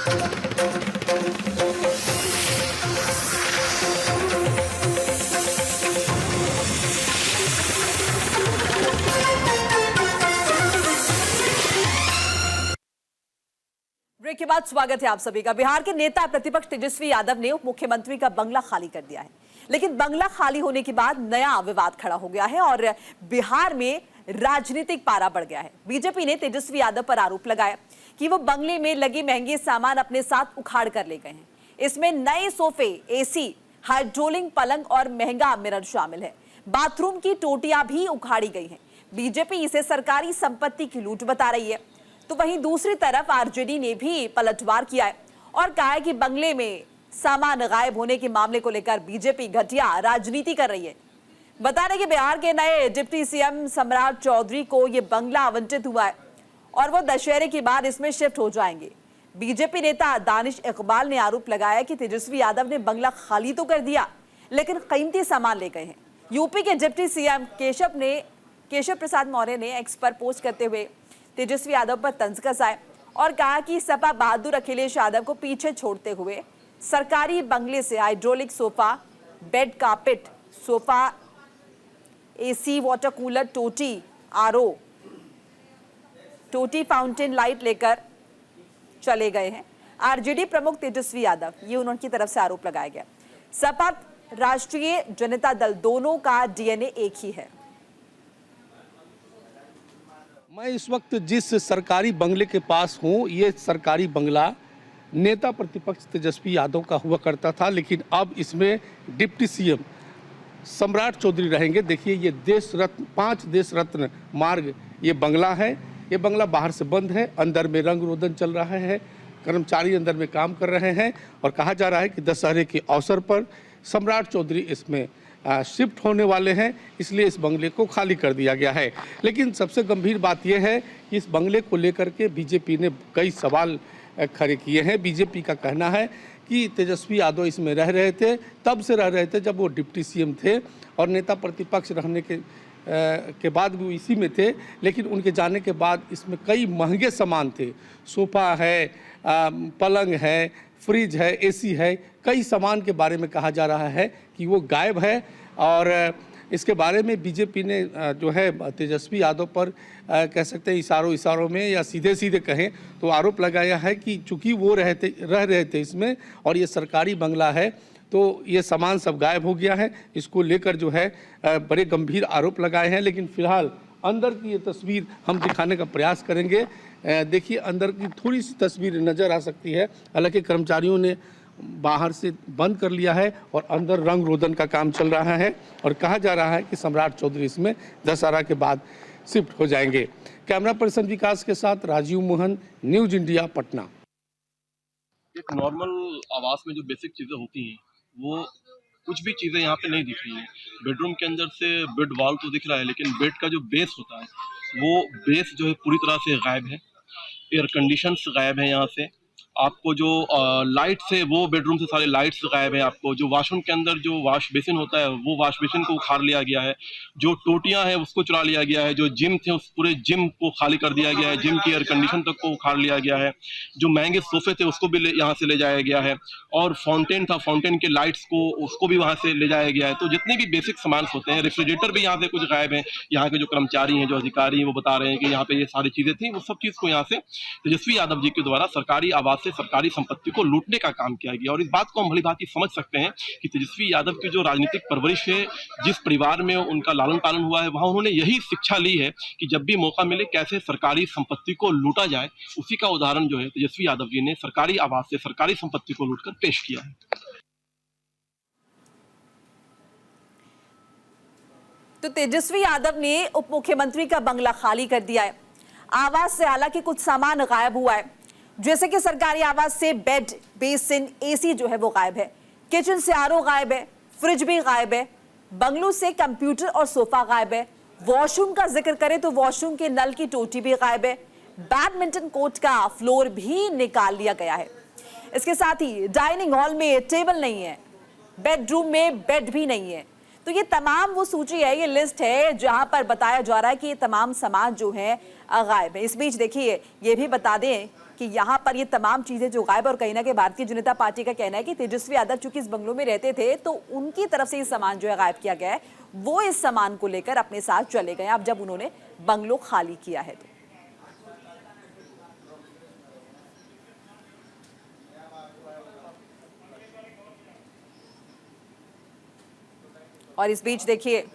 Break के बाद स्वागत है आप सभी का। बिहार के नेता प्रतिपक्ष तेजस्वी यादव ने उप मुख्यमंत्री का बंगला खाली कर दिया है, लेकिन बंगला खाली होने के बाद नया विवाद खड़ा हो गया है और बिहार में राजनीतिक पारा बढ़ गया है। बीजेपी ने तेजस्वी यादव पर आरोप लगाया कि वो बंगले में लगे महंगे सामान अपने साथ उखाड़ कर ले गए हैं। इसमें नए सोफे, एसी, हाइड्रोलिक पलंग और महंगा मिरर शामिल है। बाथरूम की टोटियां भी उखाड़ी गई हैं। बीजेपी इसे सरकारी संपत्ति की लूट बता रही है, तो वहीं दूसरी तरफ आरजेडी ने भी पलटवार किया है और कहा है कि बंगले में सामान गायब होने के मामले को लेकर बीजेपी घटिया राजनीति कर रही है। बता दें कि बिहार के नए डिप्टी सीएम सम्राट चौधरी को यह बंगला आवंटित हुआ है और वो दशहरे के बाद इसमें शिफ्ट हो जाएंगे। बीजेपी नेता दानिश इकबाल ने आरोप लगाया कि तेजस्वी यादव ने बंगला खाली तो कर दिया, लेकिन कीमती सामान ले गए हैं। यूपी के डिप्टी सीएम केशव प्रसाद मौर्य ने एक्स पर पोस्ट करते हुए तेजस्वी यादव पर तंज कसाए और कहा कि सपा बहादुर अखिलेश यादव को पीछे छोड़ते हुए सरकारी बंगले से hydraulic sofa, bed carpet, sofa, AC, water cooler, टोटी, आरओ, टोटी, फाउंटेन लाइट लेकर चले गए हैं। आरजेडी प्रमुख तेजस्वी यादव, ये उनकी तरफ से आरोप लगाया गया। सपा, राष्ट्रीय जनता दल दोनों का डीएनए एक ही है। मैं इस वक्त जिस सरकारी बंगले के पास हूँ, ये सरकारी बंगला नेता प्रतिपक्ष तेजस्वी यादव का हुआ करता था, लेकिन अब इसमें डिप्टी सीएम सम्राट चौधरी रहेंगे। देखिए, ये देश रत्न 5 देश रत्न मार्ग ये बंगला है। ये बंगला बाहर से बंद है, अंदर में रंग रोदन चल रहा है, कर्मचारी अंदर में काम कर रहे हैं और कहा जा रहा है कि दशहरे के अवसर पर सम्राट चौधरी इसमें शिफ्ट होने वाले हैं, इसलिए इस बंगले को खाली कर दिया गया है। लेकिन सबसे गंभीर बात यह है कि इस बंगले को लेकर के बीजेपी ने कई सवाल खड़े किए हैं। बीजेपी का कहना है कि तेजस्वी यादव इसमें रह रहे थे, तब से रह रहे थे जब वो डिप्टी सीएम थे और नेता प्रतिपक्ष रहने के बाद भी वो इसी में थे, लेकिन उनके जाने के बाद इसमें कई महंगे सामान थे। सोफ़ा है, पलंग है, फ्रिज है, एसी है, कई सामान के बारे में कहा जा रहा है कि वो गायब है और इसके बारे में बीजेपी ने जो है तेजस्वी यादव पर कह सकते हैं इशारों में या सीधे कहें तो आरोप लगाया है कि चूंकि वो रह रहे थे इसमें और ये सरकारी बंगला है, तो ये सामान सब गायब हो गया है। इसको लेकर जो है बड़े गंभीर आरोप लगाए हैं। लेकिन फिलहाल अंदर की ये तस्वीर हम दिखाने का प्रयास करेंगे। देखिए, अंदर की थोड़ी सी तस्वीर नज़र आ सकती है। हालांकि कर्मचारियों ने बाहर से बंद कर लिया है और अंदर रंग रोदन का काम चल रहा है और कहा जा रहा है कि सम्राट चौधरी इसमें दशहरा के बाद शिफ्ट हो जाएंगे। कैमरा पर्सन विकास के साथ राजीव मोहन, न्यूज़ इंडिया, पटना। एक नॉर्मल आवास में जो बेसिक चीज़ें होती हैं वो कुछ भी चीज़ें यहाँ पे नहीं दिख रही हैं। बेडरूम के अंदर से बेड वॉल तो दिख रहा है, लेकिन बेड का जो बेस होता है वो बेस जो है पूरी तरह से गायब है। एयर कंडीशंस गायब है। यहाँ से आपको जो लाइट्स है वो बेडरूम से सारे लाइट्स गायब है। आपको जो वॉशरूम के अंदर जो वॉश बेसिन होता है वो वॉश बेसिन को उखाड़ लिया गया है। जो टोटियां हैं उसको चुरा लिया गया है। जो जिम थे उस पूरे जिम को खाली कर दिया गया है। जिम की एयर कंडीशन तक को उखाड़ लिया गया है। जो महंगे सोफे थे उसको भी यहाँ से ले जाया गया है और फाउंटेन था, फाउंटेन के लाइट्स को उसको भी वहाँ से ले जाया गया है। तो जितने भी बेसिक सामान होते हैं, रेफ्रिजरेटर भी यहाँ से कुछ गायब है। यहाँ के जो कर्मचारी हैं, जो अधिकारी हैं, वो बता रहे हैं कि यहाँ पे ये सारी चीजें थी, वो सब चीज को यहाँ से तेजस्वी यादव जी के द्वारा सरकारी आवास से सरकारी संपत्ति को लूटने का काम किया गया। और इस बात को हम भली भांति समझ सकते हैं कि तेजस्वी यादव की जो राजनीतिक परवरिश है, जिस परिवार में उनका लालन पालन हुआ है, वहां उन्होंने यही शिक्षा ली है कि जब भी मौका मिले कैसे सरकारी संपत्ति को लूटा जाए। उसी का उदाहरण जो है तेजस्वी यादव जी ने सरकारी आवास से सरकारी संपत्ति को लूटकर पेश किया है। तो तेजस्वी यादव ने उप मुख्यमंत्री का बंगला खाली कर दिया है। आवास से हालांकि कुछ सामान गायब हुआ है, जैसे कि सरकारी आवास से बेड, बेसिन, एसी जो है वो गायब है। किचन से आरओ गायब है, फ्रिज भी गायब है। बंगलों से कंप्यूटर और सोफा गायब है। वॉशरूम का जिक्र करें तो वॉशरूम के नल की टोटी भी गायब है। बैडमिंटन कोर्ट का फ्लोर भी निकाल लिया गया है। इसके साथ ही डाइनिंग हॉल में टेबल नहीं है, बेडरूम में बेड भी नहीं है। तो ये तमाम वो सूची है, ये लिस्ट है जहां पर बताया जा रहा है कि ये तमाम सामान जो है गायब है। इस बीच देखिए, ये भी बता दें कि यहाँ पर ये तमाम चीजें जो गायब, और कहीं ना कहीं भारतीय जनता पार्टी का कहना है कि तेजस्वी यादव चूंकि इस बंगलों में रहते थे तो उनकी तरफ से ये सामान जो है गायब किया गया है, वो इस सामान को लेकर अपने साथ चले गए अब जब उन्होंने बंगलो खाली किया है तो। और इस बीच देखिए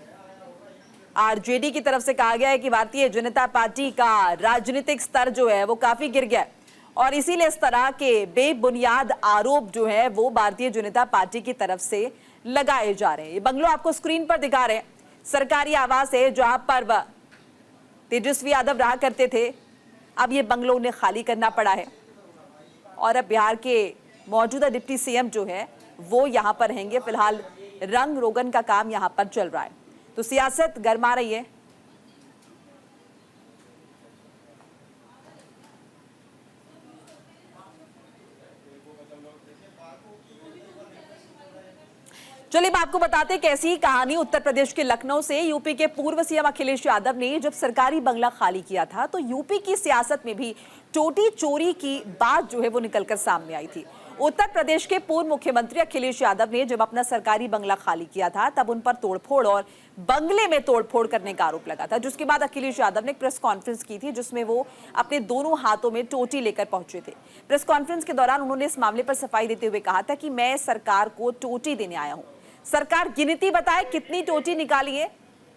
आरजेडी की तरफ से कहा गया है कि भारतीय जनता पार्टी का राजनीतिक स्तर जो है वो काफी गिर गया है और इसीलिए इस तरह के बेबुनियाद आरोप जो है वो भारतीय जनता पार्टी की तरफ से लगाए जा रहे हैं। ये बंगलो आपको स्क्रीन पर दिखा रहे हैं, सरकारी आवास है जहां पर तेजस्वी यादव रहा करते थे। अब ये बंगलो उन्हें खाली करना पड़ा है और अब बिहार के मौजूदा डिप्टी सीएम जो है वो यहां पर रहेंगे। फिलहाल रंग रोगन का काम यहां पर चल रहा है तो सियासत गर्मा रही है। चलिए आपको बताते हैं कैसी कहानी उत्तर प्रदेश के लखनऊ से। यूपी के पूर्व सीएम अखिलेश यादव ने जब सरकारी बंगला खाली किया था तो यूपी की सियासत में भी टोटी चोरी की बात जो है वो निकलकर सामने आई थी। उत्तर प्रदेश के पूर्व मुख्यमंत्री अखिलेश यादव ने जब अपना सरकारी बंगला खाली किया था तब उन पर तोड़फोड़ और बंगले में तोड़फोड़ करने का आरोप लगा था, जिसके बाद अखिलेश यादव ने एक प्रेस कॉन्फ्रेंस की थी जिसमें वो अपने दोनों हाथों में टोटी लेकर पहुंचे थे। प्रेस कॉन्फ्रेंस के दौरान उन्होंने इस मामले पर सफाई देते हुए कहा था कि मैं सरकार को टोटी देने आया हूं, सरकार गिनती बताए कितनी टोटी निकाली है,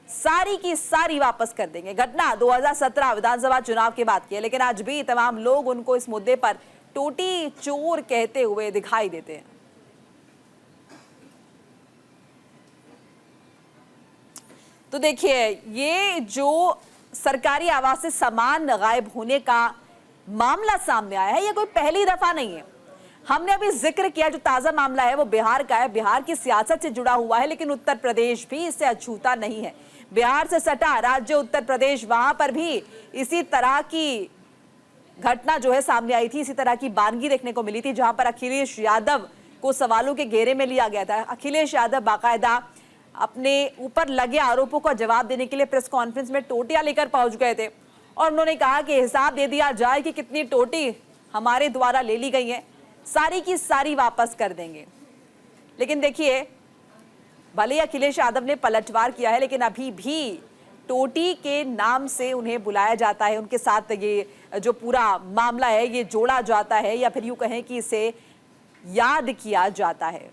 सारी की सारी वापस कर देंगे। घटना 2017 विधानसभा चुनाव के बाद की है, लेकिन आज भी तमाम लोग उनको इस मुद्दे पर टोटी चोर कहते हुए दिखाई देते हैं। तो देखिए ये जो सरकारी आवास से सामान गायब होने का मामला सामने आया है, ये कोई पहली दफा नहीं है। हमने अभी जिक्र किया जो ताजा मामला है वो बिहार का है, बिहार की सियासत से जुड़ा हुआ है, लेकिन उत्तर प्रदेश भी इससे अछूता नहीं है। बिहार से सटा राज्य उत्तर प्रदेश, वहां पर भी इसी तरह की घटना जो है सामने आई थी, इसी तरह की बानगी देखने को मिली थी जहां पर अखिलेश यादव को सवालों के घेरे में लिया गया था। अखिलेश यादव बाकायदा अपने ऊपर लगे आरोपों का जवाब देने के लिए प्रेस कॉन्फ्रेंस में टोटियां लेकर पहुंच गए थे और उन्होंने कहा कि हिसाब दे दिया जाए कि कितनी टोटी हमारे द्वारा ले ली गई है, सारी की सारी वापस कर देंगे। लेकिन देखिए भले ही अखिलेश यादव ने पलटवार किया है, लेकिन अभी भी टोटी के नाम से उन्हें बुलाया जाता है, उनके साथ ये जो पूरा मामला है ये जोड़ा जाता है, या फिर यूं कहें कि इसे याद किया जाता है।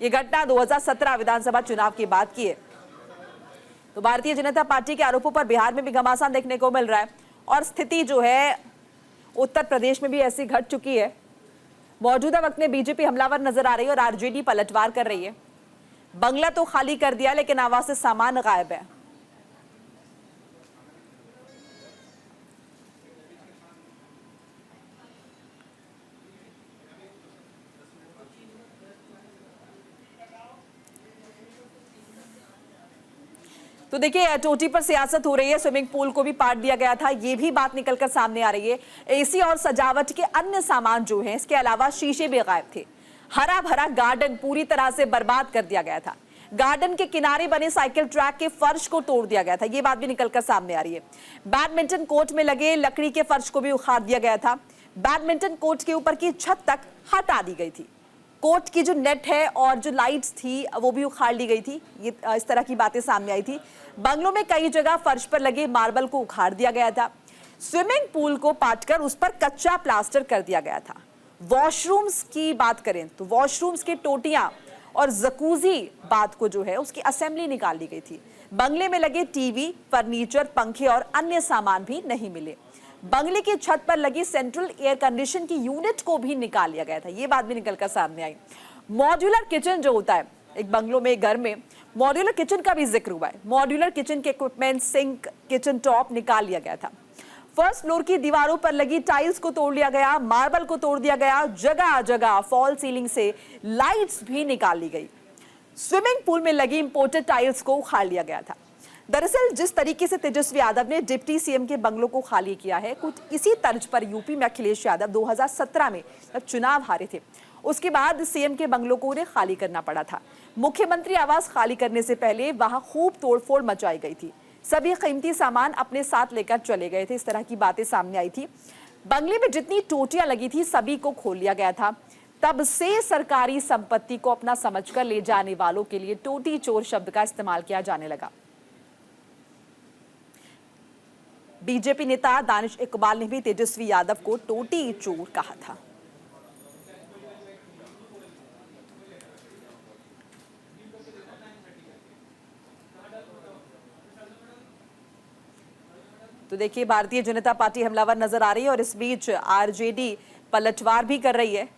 ये घटना 2017 विधानसभा चुनाव की बात की है। तो भारतीय जनता पार्टी के आरोपों पर बिहार में भी घमासान देखने को मिल रहा है और स्थिति जो है उत्तर प्रदेश में भी ऐसी घट चुकी है। मौजूदा वक्त में बीजेपी हमलावर नजर आ रही है और आरजेडी पलटवार कर रही है। बंगला तो खाली कर दिया लेकिन आवास से सामान गायब है। तो देखिए टोटी पर सियासत हो रही है, स्विमिंग पूल को भी पाट दिया गया था, ये भी बात निकलकर सामने आ रही है। एसी और सजावट के अन्य सामान जो हैं, इसके अलावा शीशे भी गायब थे। हरा भरा गार्डन पूरी तरह से बर्बाद कर दिया गया था। गार्डन के किनारे बने साइकिल ट्रैक के फर्श को तोड़ दिया गया था, ये बात भी निकलकर सामने आ रही है। बैडमिंटन कोर्ट में लगे लकड़ी के फर्श को भी उखाड़ दिया गया था। बैडमिंटन कोर्ट के ऊपर की छत तक हटा दी गई थी। कोर्ट की जो नेट है और जो लाइट्स थी वो भी उखाड़ ली गई थी। ये इस तरह की बातें सामने आई थी। बंगलों में कई जगह फर्श पर लगे मार्बल को उखाड़ दिया गया था। स्विमिंग पूल को पाटकर उस पर कच्चा प्लास्टर कर दिया गया था। वॉशरूम्स की बात करें तो वॉशरूम्स की टोटियां और जकूजी बात को जो है उसकी असेंबली निकाल ली गई थी। बंगले में लगे टीवी, फर्नीचर, पंखे और अन्य सामान भी नहीं मिले। बंगले की छत पर लगी सेंट्रल एयर कंडीशन की यूनिट को भी निकाल लिया गया था, ये बात भी निकलकर सामने आई। मॉड्यूलर किचन जो होता है एक बंगलों में, घर में, मॉड्यूलर किचन का भी जिक्र हुआ है। मॉड्यूलर किचन के इक्विपमेंट, सिंक, किचन टॉप निकाल लिया गया था। फर्स्ट फ्लोर की दीवारों पर लगी टाइल्स को तोड़ लिया गया, मार्बल को तोड़ दिया गया, जगह जगह फॉल सीलिंग से लाइट्स भी निकाल ली गई। स्विमिंग पूल में लगी इंपोर्टेड टाइल्स को उखाड़ लिया गया था। दरअसल जिस तरीके से तेजस्वी यादव ने डिप्टी सीएम के बंगलों को खाली किया है, कुछ इसी तर्ज पर यूपी में अखिलेश यादव 2017 में चुनाव हारे थे, उसके बाद सीएम के बंगलों को उन्हें खाली करना पड़ा था। मुख्यमंत्री आवास खाली करने से पहले वहां खूब तोड़फोड़ मचाई गई थी। सभी कीमती सामान अपने साथ लेकर चले गए थे, इस तरह की बातें सामने आई थी। बंगले में जितनी टोटियां लगी थी सभी को खोल लिया गया था। तब से सरकारी संपत्ति को अपना समझकर ले जाने वालों के लिए टोटी चोर शब्द का इस्तेमाल किया जाने लगा। बीजेपी नेता दानिश इकबाल ने भी तेजस्वी यादव को टोटी चोर कहा था। तो देखिए, भारतीय जनता पार्टी हमलावर नजर आ रही है और इस बीच आरजेडी पलटवार भी कर रही है।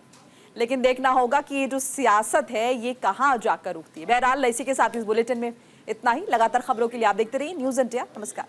लेकिन देखना होगा कि ये जो सियासत है ये कहां जाकर रुकती है। बहरहाल इसी के साथ इस बुलेटिन में इतना ही। लगातार खबरों के लिए आप देखते रहिए न्यूज़ इंडिया। नमस्कार।